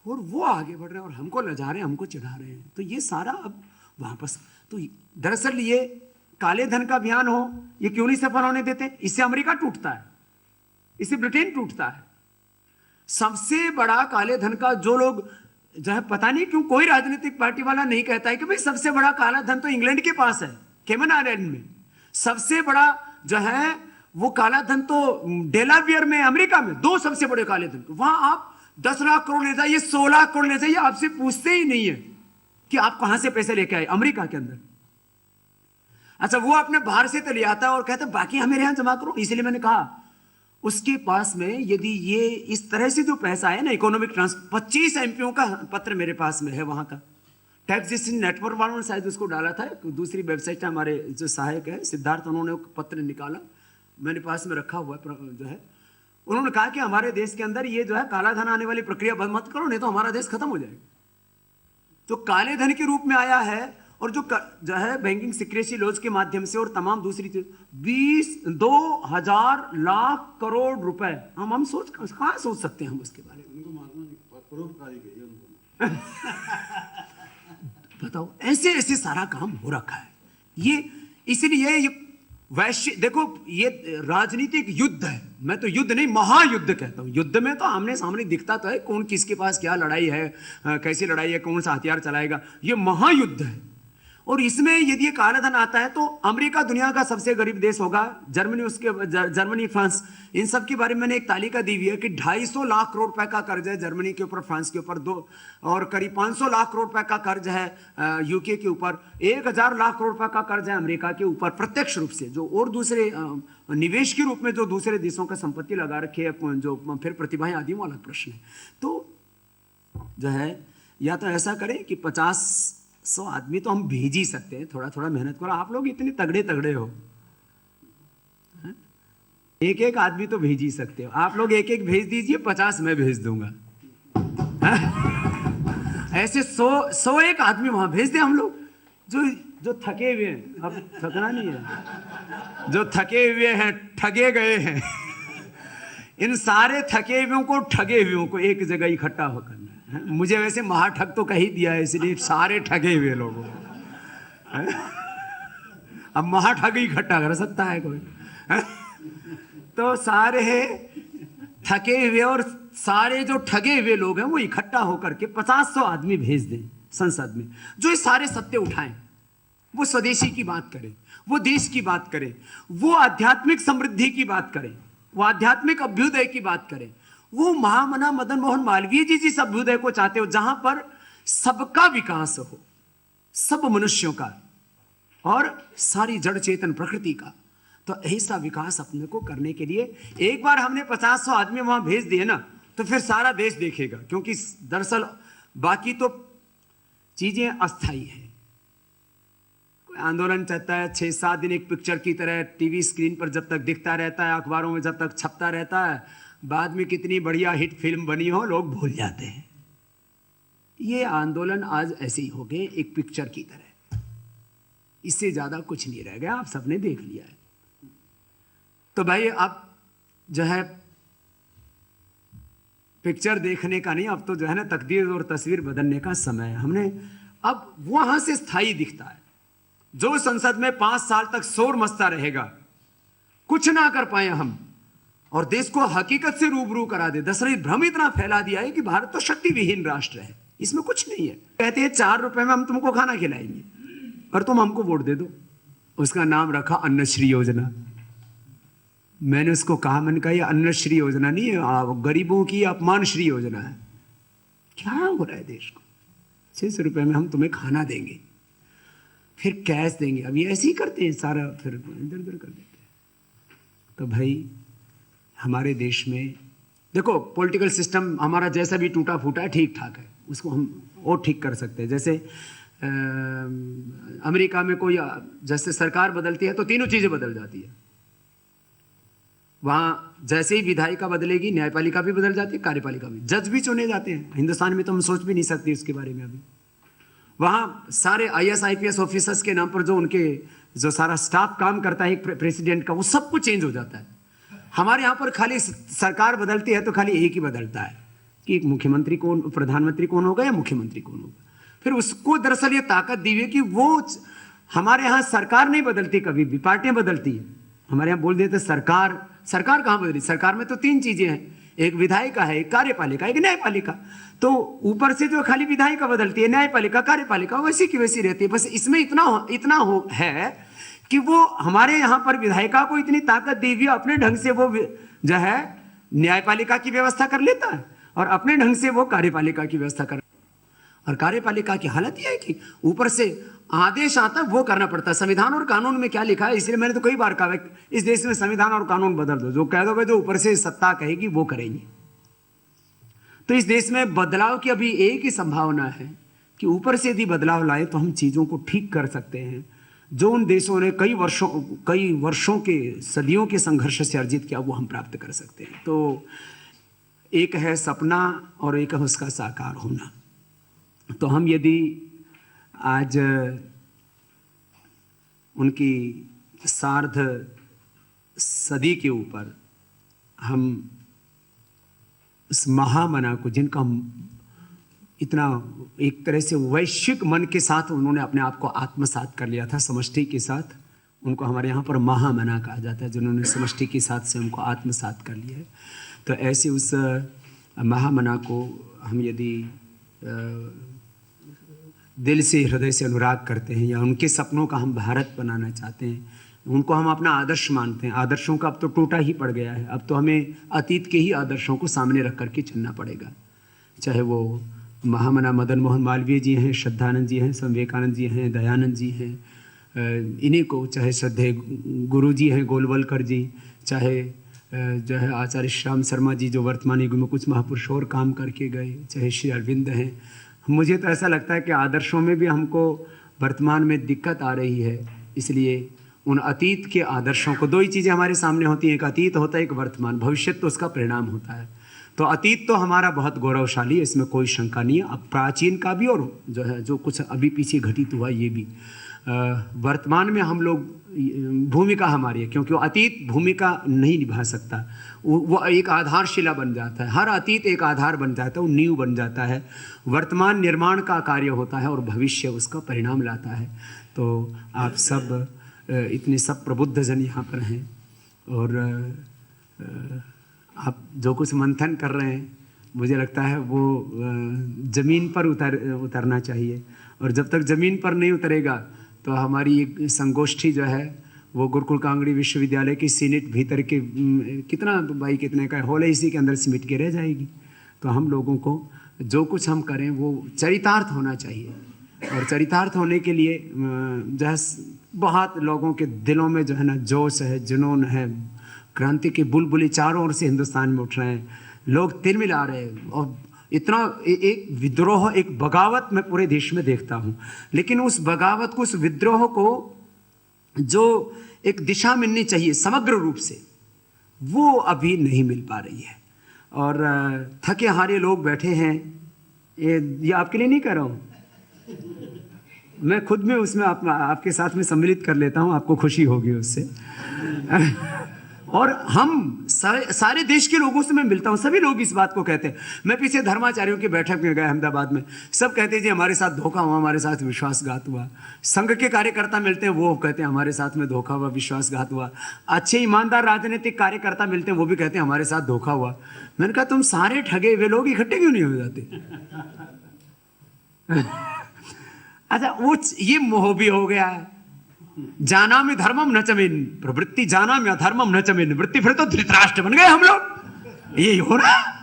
और वो आगे बढ़ रहे हैं और हमको लजा रहे हैं, हमको चिढ़ा रहे हैं। तो ये सारा अब वापस, तो दरअसल ये काले धन का अभियान हो, ये क्यों नहीं सफल होने देते? इससे अमेरिका टूटता है, इससे ब्रिटेन टूटता है। सबसे बड़ा काले धन का जो लोग जो है, पता नहीं क्यों कोई राजनीतिक पार्टी वाला नहीं कहता है कि भाई सबसे बड़ा काला धन तो इंग्लैंड के पास है, केमन आइलैंड में। सबसे बड़ा जो है वो काला धन तो डेलावेयर में, अमेरिका में, 2 सबसे बड़े काले धन। वहां आप 10 लाख करोड़ ले जाइए, 16 लाख करोड़ ले जाइए, आपसे पूछते ही नहीं है कि आप कहां से पैसे लेके आए अमेरिका के अंदर। अच्छा, वो अपने बाहर से तो ले आता है और कहता है बाकी हमें यहां जमा करो। इसलिए मैंने कहा उसके पास में यदि ये इस तरह से जो पैसा है ना, इकोनॉमिक ट्रांसफर, 25 एमपीओ का पत्र मेरे पास में है वहां का। टैक्सेशन नेटवर्क वालों ने शायद उसको डाला था, दूसरी वेबसाइट है, हमारे जो सहायक है सिद्धार्थ, उन्होंने पत्र निकाला, मेरे पास में रखा हुआ जो है। उन्होंने कहा कि हमारे देश के अंदर ये जो है काला धन आने वाली प्रक्रिया बंद मत करो, नहीं तो हमारा देश खत्म हो जाएगा। जो काले धन के रूप में आया है और जो है बैंकिंग सिक्रेसी लॉज के माध्यम से और तमाम दूसरी चीज, 20,000 लाख करोड़ रुपए, हम सोच कहां सोच सकते हैं हम उसके बारे में? बताओ, ऐसे ऐसे सारा काम हो रखा है। ये इसलिए ये वैश्विक, देखो ये राजनीतिक युद्ध है, मैं तो युद्ध नहीं महायुद्ध कहता हूं। युद्ध में तो आमने सामने दिखता तो है कौन किसके पास क्या लड़ाई है, कैसी लड़ाई है, कौन सा हथियार चलाएगा। ये महायुद्ध है। और इसमें यदि काला धन आता है तो अमेरिका दुनिया का सबसे गरीब देश होगा, जर्मनी, फ्रांस, इन सब के बारे में मैंने एक तालिका दी हुई है कि 250 लाख करोड़ रुपए का कर्ज है जर्मनी के ऊपर, फ्रांस के ऊपर, और करीब 500 लाख करोड़ रुपए का कर्ज है यूके के ऊपर, 1000 लाख करोड़ रुपए का कर्ज है अमेरिका के ऊपर प्रत्यक्ष रूप से, जो और दूसरे निवेश के रूप में जो दूसरे देशों का संपत्ति लगा रखी है, जो फिर प्रतिभाएं आदि वो अलग प्रश्न है। तो जो है, या तो ऐसा करें कि 50-100 आदमी तो हम भेज ही सकते हैं, थोड़ा थोड़ा मेहनत करो। आप लोग इतने तगड़े हो, एक एक आदमी तो भेज ही सकते हो। आप लोग एक एक भेज दीजिए, 50 मैं भेज दूंगा। ऐसे 100 एक आदमी वहां भेज दे हम लोग, जो थके हुए हैं। अब थकना नहीं है, जो थके हुए हैं, ठगे गए हैं, इन सारे थके हुए को, ठगे हुए को एक जगह इकट्ठा होकर, मुझे वैसे महाठग तो कह ही दिया है, इसलिए सारे ठगे हुए लोगों को अब महाठग इकट्ठा कर सकता है कोई। तो सारे थके हुए और सारे जो ठगे हुए लोग हैं वो इकट्ठा होकर के 50-100 आदमी भेज दें संसद में, जो ये सारे सत्य उठाएं, वो स्वदेशी की बात करें, वो देश की बात करें, वो आध्यात्मिक समृद्धि की बात करें, वो आध्यात्मिक अभ्युदय की बात करें, वो महामना मदन मोहन मालवीय जी जिस अभ्युदय को चाहते हो, जहां पर सबका विकास हो, सब मनुष्यों का और सारी जड़ चेतन प्रकृति का। तो ऐसा विकास अपने को करने के लिए एक बार हमने 50-100 आदमी वहां भेज दिए ना, तो फिर सारा देश देखेगा, क्योंकि दरअसल बाकी तो चीजें अस्थायी हैं। कोई आंदोलन चलता है 6-7 दिन एक पिक्चर की तरह टीवी स्क्रीन पर जब तक दिखता रहता है, अखबारों में जब तक छपता रहता है, बाद में कितनी बढ़िया हिट फिल्म बनी हो लोग भूल जाते हैं। ये आंदोलन आज ऐसे ही हो गए, एक पिक्चर की तरह, इससे ज्यादा कुछ नहीं रह गया, आप सबने देख लिया है। तो भाई अब जो है पिक्चर देखने का नहीं, अब तो जो है ना तकदीर और तस्वीर बदलने का समय है। हमने अब वहां से स्थायी दिखता है, जो संसद में 5 साल तक शोर मचता रहेगा, कुछ ना कर पाए हम और देश को हकीकत से रूबरू करा दे। दसवीं भ्रम इतना फैला दिया है कि भारत तो शक्ति विहीन राष्ट्र है, इसमें कुछ नहीं है। कहते हैं 4 रुपए में हम तुमको खाना खिलाएंगे और तुम हमको वोट दे दो। उसका नाम रखा अन्नश्री योजना। मैंने उसको कहा, मैंने कहा ये अन्नश्री योजना नहीं है, गरीबों की अपमानश्री योजना है। क्या हो रहा है देश को? 600 रुपये में हम तुम्हें खाना देंगे, फिर कैश देंगे। अब ये ऐसे ही करते हैं सारा, फिर इधर उधर कर देते हैं। तो भाई हमारे देश में देखो, पॉलिटिकल सिस्टम हमारा जैसा भी टूटा फूटा है, ठीक ठाक है, उसको हम और ठीक कर सकते हैं। जैसे अमेरिका में कोई जैसे सरकार बदलती है तो तीनों चीजें बदल जाती है। वहां जैसे ही विधायिका बदलेगी, न्यायपालिका भी बदल जाती है, कार्यपालिका भी, जज भी चुने जाते हैं। हिंदुस्तान में तो हम सोच भी नहीं सकते इसके बारे में अभी। वहां सारे IAS IPS ऑफिसर्स के नाम पर जो उनके जो सारा स्टाफ काम करता है प्रेसिडेंट का, वो सब कुछ चेंज हो जाता है। हमारे यहाँ पर खाली सरकार बदलती है तो खाली एक ही बदलता है कि मुख्यमंत्री कौन, प्रधानमंत्री कौन होगा या मुख्यमंत्री कौन होगा। फिर उसको दरअसल ये ताकत दी हुई है कि वो, हमारे यहाँ सरकार नहीं बदलती कभी भी, पार्टियां बदलती है। हमारे यहाँ बोल देते सरकार, सरकार कहाँ बदली? सरकार में तो 3 चीजें हैं, एक विधायिका है, एक कार्यपालिका, एक न्यायपालिका। तो ऊपर से जो खाली विधायिका बदलती है, न्यायपालिका कार्यपालिका वैसी की वैसी रहती है। बस इसमें इतना है कि वो हमारे यहाँ पर विधायिका को इतनी ताकत दी हुई, अपने ढंग से वो जो है न्यायपालिका की व्यवस्था कर लेता है और अपने ढंग से वो कार्यपालिका की व्यवस्था कर। और कार्यपालिका की हालत यह है कि ऊपर से आदेश आता है, वो करना पड़ता है। संविधान और कानून में क्या लिखा है, इसलिए मैंने तो कई बार कहा है इस देश में संविधान और कानून बदल दो, जो कह दोगे जो ऊपर से सत्ता कहेगी वो करेंगे। तो इस देश में बदलाव की अभी एक ही संभावना है कि ऊपर से यदि बदलाव लाए तो हम चीजों को ठीक कर सकते हैं। जो उन देशों ने कई वर्षों के, सदियों के संघर्ष से अर्जित किया, वो हम प्राप्त कर सकते हैं। तो एक है सपना और एक है उसका साकार होना। तो हम यदि आज उनकी सार्ध सदी के ऊपर हम उस महामना को, जिनका हम इतना एक तरह से वैश्विक मन के साथ उन्होंने अपने आप को आत्मसात कर लिया था, समष्टि के साथ, उनको हमारे यहाँ पर महामना कहा जाता है, जिन्होंने समष्टि के साथ से उनको आत्मसात कर लिया है। तो ऐसे उस महामना को हम यदि दिल से, हृदय से अनुराग करते हैं, या उनके सपनों का हम भारत बनाना चाहते हैं, उनको हम अपना आदर्श मानते हैं। आदर्शों का अब तो टूटा ही पड़ गया है, अब तो हमें अतीत के ही आदर्शों को सामने रख करके चलना पड़ेगा। चाहे वो महामना मदन मोहन मालवीय जी हैं, श्रद्धानंद जी हैं, स्वामी विवेकानंद जी हैं, दयानंद जी हैं, इन्हीं को, चाहे श्रद्धेय गुरु जी हैं गोलवलकर जी, चाहे जो है आचार्य श्याम शर्मा जी जो वर्तमान युग में कुछ महापुरुष और काम करके गए, चाहे श्री अरविंद हैं। मुझे तो ऐसा लगता है कि आदर्शों में भी हमको वर्तमान में दिक्कत आ रही है, इसलिए उन अतीत के आदर्शों को, 2 ही चीज़ें हमारे सामने होती हैं, एक अतीत होता है, एक वर्तमान। भविष्य तो उसका परिणाम होता है। तो अतीत तो हमारा बहुत गौरवशाली है, इसमें कोई शंका नहीं है, अब प्राचीन का भी और जो है जो कुछ अभी पीछे घटित हुआ ये भी। वर्तमान में हम लोग, भूमिका हमारी है, क्योंकि वो अतीत भूमिका नहीं निभा सकता, वो एक आधारशिला बन जाता है। हर अतीत एक आधार बन जाता है, वो नींव बन जाता है। वर्तमान निर्माण का कार्य होता है और भविष्य उसका परिणाम लाता है। तो आप सब इतने सब प्रबुद्ध जन यहाँ पर हैं और आप जो कुछ मंथन कर रहे हैं, मुझे लगता है वो ज़मीन पर उतरना चाहिए। और जब तक ज़मीन पर नहीं उतरेगा तो हमारी एक संगोष्ठी जो है वो गुरुकुल कांगड़ी विश्वविद्यालय की सीनेट भीतर के कितने का हॉल है, इसी के अंदर सिमट के रह जाएगी। तो हम लोगों को जो कुछ हम करें वो चरितार्थ होना चाहिए, और चरितार्थ होने के लिए जो है बहुत लोगों के दिलों में जो है ना जोश है, जुनून है, क्रांति के बुलबुले चारों ओर से हिंदुस्तान में उठ रहे हैं, लोग तिलमिला रहे हैं, और इतना एक विद्रोह, एक बगावत मैं पूरे देश में देखता हूँ। लेकिन उस बगावत को, उस विद्रोह को जो एक दिशा मिलनी चाहिए समग्र रूप से, वो अभी नहीं मिल पा रही है। और थके हारे लोग बैठे हैं, ये आपके लिए नहीं कह रहा हूँ, मैं खुद में उसमें आपके साथ में सम्मिलित कर लेता हूँ, आपको खुशी होगी उससे। और हम सारे देश के लोगों से मैं मिलता हूँ, सभी लोग इस बात को कहते हैं। मैं पीछे धर्माचार्यों की बैठक में गया अहमदाबाद में, सब कहते हैं जी हमारे साथ धोखा हुआ, हमारे साथ विश्वासघात हुआ। संघ के कार्यकर्ता मिलते हैं, वो कहते हैं हमारे साथ में धोखा हुआ, विश्वासघात हुआ। अच्छे ईमानदार राजनीतिक कार्यकर्ता मिलते हैं, वो भी कहते हैं हमारे साथ धोखा हुआ। मैंने कहा तुम सारे ठगे हुए लोग इकट्ठे क्यों नहीं हो जाते? अच्छा वो ये मोह भी हो गया है, जाना में धर्मम न चमेन प्रवृत्ति, जाना में अधर्मम न चमेन वृत्ति, फिर तो धृतराष्ट्र बन गए हम लोग। ये हो रहा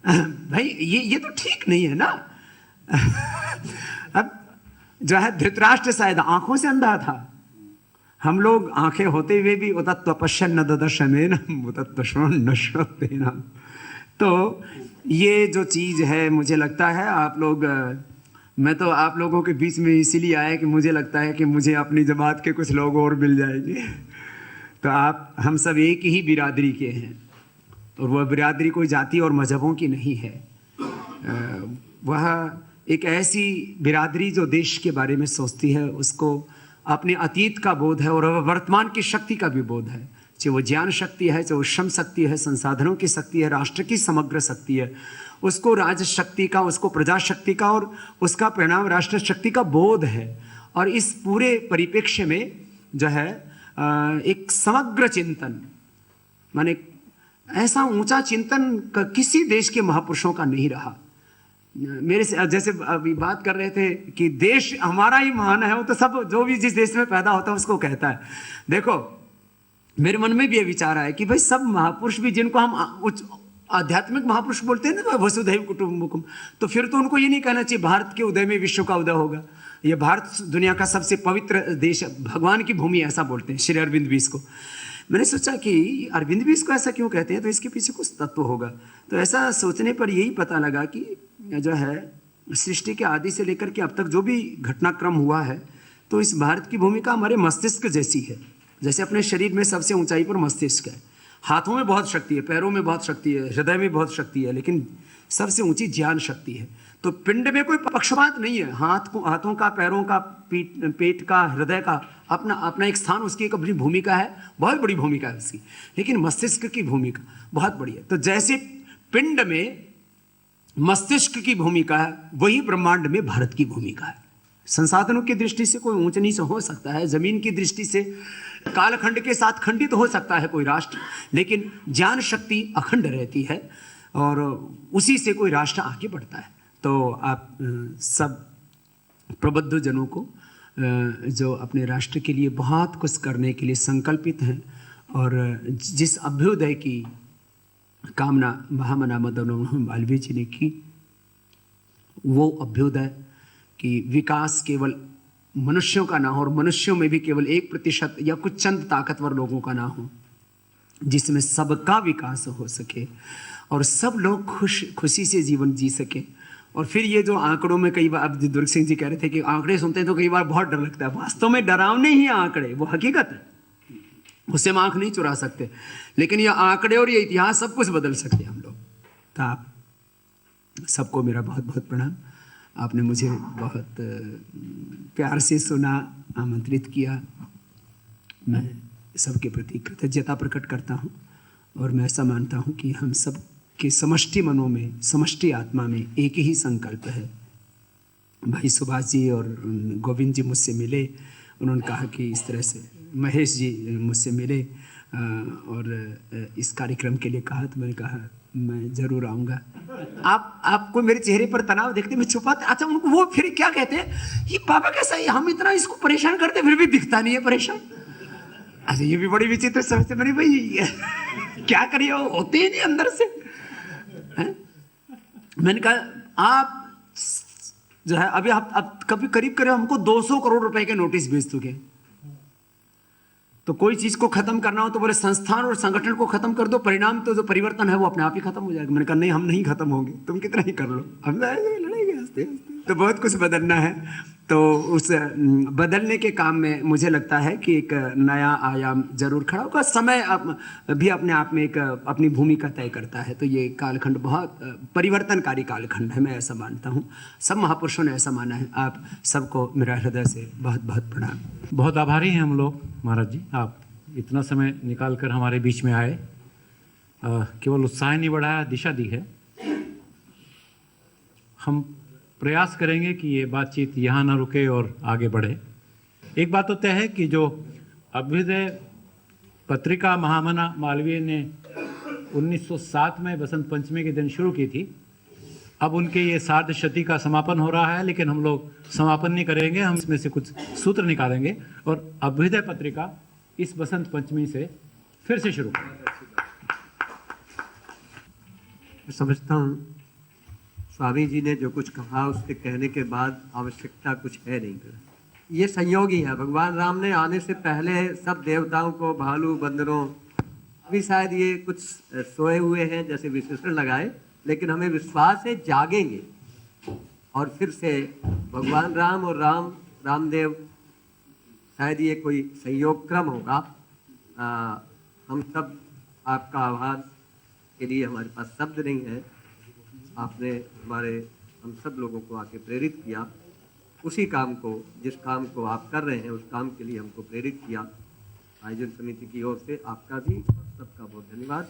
भाई, ये तो ठीक नहीं है ना। अब जो है धृतराष्ट्र शायद आंखों से अंधा था, हम लोग आंखें होते हुए भी उतत्व पश्यन् न ददर्शमेन उतत्व श्रवन् न श्रुतेन। तो ये जो चीज है मुझे लगता है आप लोग, मैं तो आप लोगों के बीच में इसीलिए आया कि मुझे लगता है कि मुझे अपनी जमात के कुछ लोग और मिल जाएंगे। तो आप हम सब एक ही बिरादरी के हैं, और वह बिरादरी कोई जाति और मजहबों की नहीं है। वह एक ऐसी बिरादरी जो देश के बारे में सोचती है, उसको अपने अतीत का बोध है और वर्तमान की शक्ति का भी बोध है, चाहे वो ज्ञान शक्ति है, चाहे वो श्रम शक्ति है, संसाधनों की शक्ति है, राष्ट्र की समग्र शक्ति है, उसको राज शक्ति का, उसको प्रजा शक्ति का और उसका परिणाम राष्ट्र शक्ति का बोध है। और इस पूरे परिप्रेक्ष्य में जो है एक समग्र चिंतन, माने ऐसा ऊंचा चिंतन किसी देश के महापुरुषों का नहीं रहा। मेरे से जैसे अभी बात कर रहे थे कि देश हमारा ही महान है, वो तो सब जो भी जिस देश में पैदा होता है उसको कहता है। देखो मेरे मन में भी ये विचार आया कि भाई सब महापुरुष भी जिनको हम उच्च आध्यात्मिक महापुरुष बोलते हैं ना, वसुधैव कुटुंबकम, तो फिर तो उनको ये नहीं कहना चाहिए भारत के उदय में विश्व का उदय होगा, ये भारत दुनिया का सबसे पवित्र देश, भगवान की भूमि, ऐसा बोलते हैं श्री अरविंद भी इसको। मैंने सोचा कि अरविंद भी इसको ऐसा क्यों कहते हैं, तो इसके पीछे कुछ तत्व होगा। तो ऐसा सोचने पर यही पता लगा कि जो है सृष्टि के आदि से लेकर के अब तक जो भी घटनाक्रम हुआ है, तो इस भारत की भूमिका हमारे मस्तिष्क जैसी है। जैसे अपने शरीर में सबसे ऊंचाई पर मस्तिष्क है, हाथों में बहुत शक्ति है, पैरों में बहुत शक्ति है, हृदय में बहुत शक्ति है, लेकिन सबसे ऊंची ज्ञान शक्ति है। तो पिंड में कोई पक्षपात नहीं है, हाथों का, पैरों का, पेट का, हृदय का अपना अपना एक स्थान, उसकी एक अपनी भूमिका है, बहुत बड़ी भूमिका है उसकी। लेकिन मस्तिष्क की भूमिका बहुत बड़ी है। तो जैसे पिंड में मस्तिष्क की भूमिका है, वही ब्रह्मांड में भारत की भूमिका है। संसाधनों की दृष्टि से कोई ऊंच नीच हो सकता है, जमीन की दृष्टि से कालखंड के साथ खंडित हो सकता है कोई राष्ट्र, लेकिन ज्ञान शक्ति अखंड रहती है और उसी से कोई राष्ट्र आगे बढ़ता है। तो आप सब प्रबुद्ध जनों को जो अपने राष्ट्र के लिए बहुत कुछ करने के लिए संकल्पित हैं और जिस अभ्युदय की कामना महामना मदन मोहन मालवीय जी ने की, वो अभ्युदय कि विकास केवल मनुष्यों का ना हो और मनुष्यों में भी केवल 1% या कुछ चंद ताकतवर लोगों का ना हो, जिसमें सबका विकास हो सके और सब लोग खुशी से जीवन जी सके। और फिर ये जो आंकड़ों में कई बार, अब दुर्ग सिंह जी कह रहे थे कि आंकड़े सुनते हैं तो कई बार बहुत डर लगता है, वास्तव में डरावने ही आंकड़े, वो हकीकत है, उससे हम आंख नहीं चुरा सकते, लेकिन ये आंकड़े और ये इतिहास सब कुछ बदल सकते हैं हम लोग। तो आप सबको मेरा बहुत बहुत प्रणाम। आपने मुझे बहुत प्यार से सुना, आमंत्रित किया, मैं सबके प्रति कृतज्ञता प्रकट करता हूँ। और मैं ऐसा मानता हूँ कि हम सब के समष्टि मनों में, समष्टि आत्मा में एक ही संकल्प है। भाई सुभाष जी और गोविंद जी मुझसे मिले, उन्होंने कहा कि इस तरह से महेश जी मुझसे मिले और इस कार्यक्रम के लिए कहा, तो मैंने कहा मैं जरूर आऊँगा। आपको मेरे चेहरे पर तनाव देखते मैं छुपाते, अच्छा उनको वो फिर क्या कहते हैं, ये बाबा कैसा है, हम इतना इसको परेशान करते फिर भी दिखता नहीं है परेशान। अच्छा ये भी बड़ी विचित्र समझते, मैंने भाई क्या करिए, होते ही नहीं अंदर से है? मैंने कहा आप जो है अभी आप कभी करीब करीब हमको 200 करोड़ रुपए के नोटिस भेज चुके। तो कोई चीज को खत्म करना हो तो बोले संस्थान और संगठन को खत्म कर दो, परिणाम तो जो परिवर्तन है वो अपने आप ही खत्म हो जाएगा। मैंने कहा नहीं, हम नहीं खत्म होंगे, तुम कितना ही कर लो, हम लड़ेंगे हंसते हंसते। तो बहुत कुछ बदलना है, तो उस बदलने के काम में मुझे लगता है कि एक नया आयाम जरूर खड़ा होगा। समय भी अपने आप में एक अपनी भूमिका तय करता है। तो ये कालखंड बहुत परिवर्तनकारी कालखंड है, मैं ऐसा मानता हूँ, सब महापुरुषों ने ऐसा माना है। आप सबको मेरा हृदय से बहुत बहुत प्रणाम। बहुत आभारी हैं हम लोग महाराज जी, आप इतना समय निकाल कर हमारे बीच में आए, केवल उत्साह नहीं बढ़ाया, दिशा दी है। हम प्रयास करेंगे कि ये बातचीत यहाँ ना रुके और आगे बढ़े। एक बात तो तय है कि जो अभ्युदय पत्रिका महामना मालवीय ने 1907 में बसंत पंचमी के दिन शुरू की थी, अब उनके ये सार्ध शती का समापन हो रहा है, लेकिन हम लोग समापन नहीं करेंगे, हम इसमें से कुछ सूत्र निकालेंगे और अभ्युदय पत्रिका इस बसंत पंचमी से फिर से शुरू करेंगे। समझता हूँ स्वामी जी ने जो कुछ कहा उसके कहने के बाद आवश्यकता कुछ है नहीं। ये संयोग ही है, भगवान राम ने आने से पहले सब देवताओं को, भालू बंदरों, अभी शायद ये कुछ सोए हुए हैं जैसे विशेषण लगाए, लेकिन हमें विश्वास है जागेंगे और फिर से भगवान राम और रामदेव, शायद ये कोई संयोग क्रम होगा। हम सब आपका आभार के लिए हमारे पास शब्द नहीं है। आपने हम सब लोगों को आके प्रेरित किया, उसी काम को, जिस काम को आप कर रहे हैं उस काम के लिए हमको प्रेरित किया। आयोजन समिति की ओर से आपका भी और सबका बहुत धन्यवाद।